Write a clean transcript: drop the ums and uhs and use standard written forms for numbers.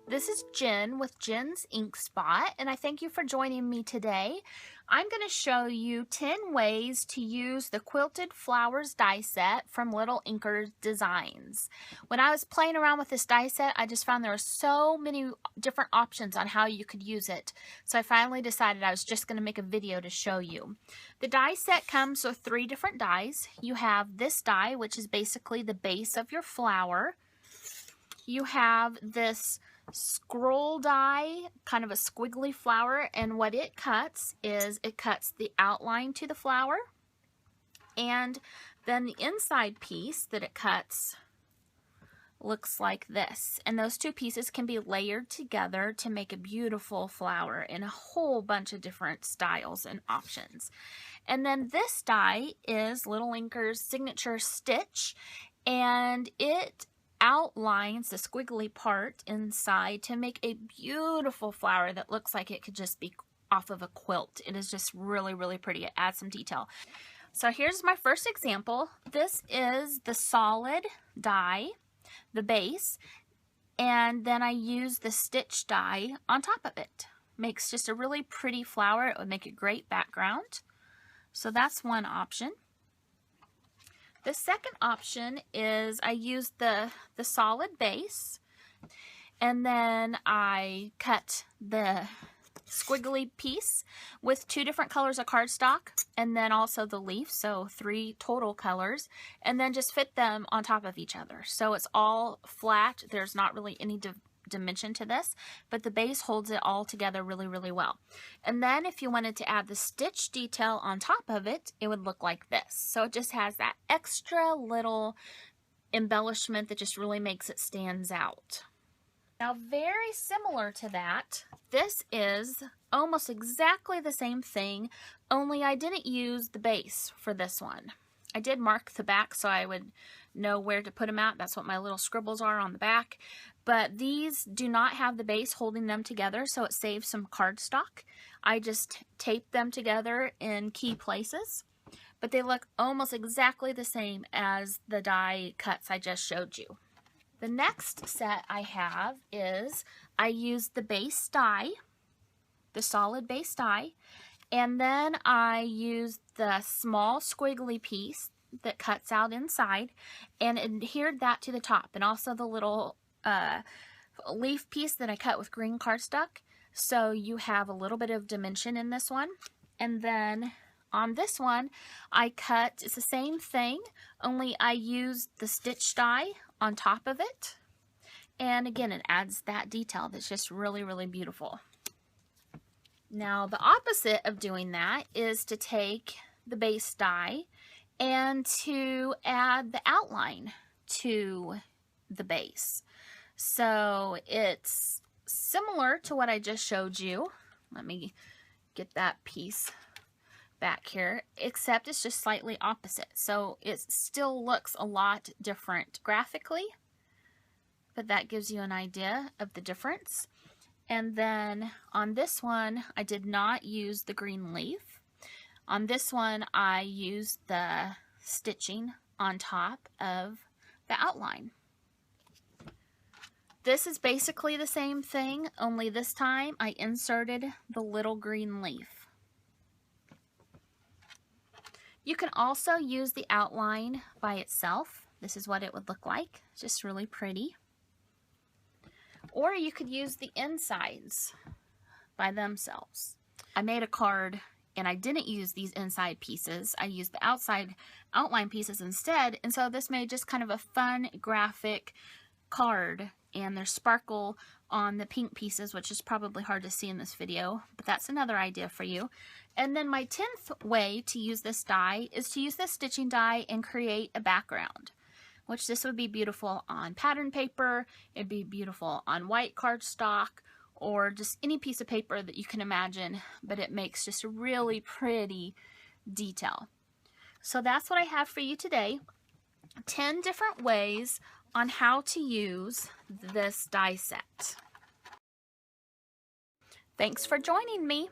This is Jen with Jen's Ink Spot, and I thank you for joining me today. I'm going to show you 10 ways to use the Quilted Flowers die set from Little Inkers Designs. When I was playing around with this die set, I just found there were so many different options on how you could use it. So I finally decided I was just going to make a video to show you. The die set comes with 3 different dies. You have this die, which is basically the base of your flower. You have this scroll die, kind of a squiggly flower, and what it cuts is it cuts the outline to the flower, and then the inside piece that it cuts looks like this, and those 2 pieces can be layered together to make a beautiful flower in a whole bunch of different styles and options. And then this die is Little Inkers' signature stitch, and it outlines the squiggly part inside to make a beautiful flower that looks like it could just be off of a quilt. It is just really, really pretty. It adds some detail. So here's my first example. This is the solid die, the base, and then I use the stitch die on top of it. Makes just a really pretty flower. It would make a great background. So that's one option. The second option is I use the solid base, and then I cut the squiggly piece with 2 different colors of cardstock, and then also the leaf, so 3 total colors, and then just fit them on top of each other. So it's all flat. There's not really any dimension to this, but the base holds it all together really, really well. And then if you wanted to add the stitch detail on top of it, it would look like this. So it just has that extra little embellishment that just really makes it stands out. Now, very similar to that, this is almost exactly the same thing, only I didn't use the base for this one. I did mark the back so I would know where to put them at. That's what my little scribbles are on the back. But these do not have the base holding them together, so it saves some cardstock. I just taped them together in key places, but they look almost exactly the same as the die cuts I just showed you. The next set I have is I used the base die, the solid base die, and then I used the small squiggly piece that cuts out inside and adhered that to the top, and also the little leaf piece that I cut with green cardstock. So you have a little bit of dimension in this one. And then on this one, I cut, it's the same thing, only I used the stitch die on top of it. And again, it adds that detail that's just really, really beautiful. Now, the opposite of doing that is to take the base die and to add the outline to the base. So it's similar to what I just showed you. Let me get that piece back here, except it's just slightly opposite. So it still looks a lot different graphically, but that gives you an idea of the difference. And then on this one, I did not use the green leaf. On this one, I used the stitching on top of the outline. This is basically the same thing, only this time I inserted the little green leaf. You can also use the outline by itself. This is what it would look like, just really pretty. Or you could use the insides by themselves. I made a card and I didn't use these inside pieces. I used the outside outline pieces instead, and so this made just kind of a fun graphic card. And there's sparkle on the pink pieces, which is probably hard to see in this video, but that's another idea for you. And then my 10th way to use this die is to use this stitching die and create a background, which this would be beautiful on pattern paper, it'd be beautiful on white cardstock, or just any piece of paper that you can imagine, but it makes just a really pretty detail. So that's what I have for you today. 10 different ways on how to use this die set. Thanks for joining me.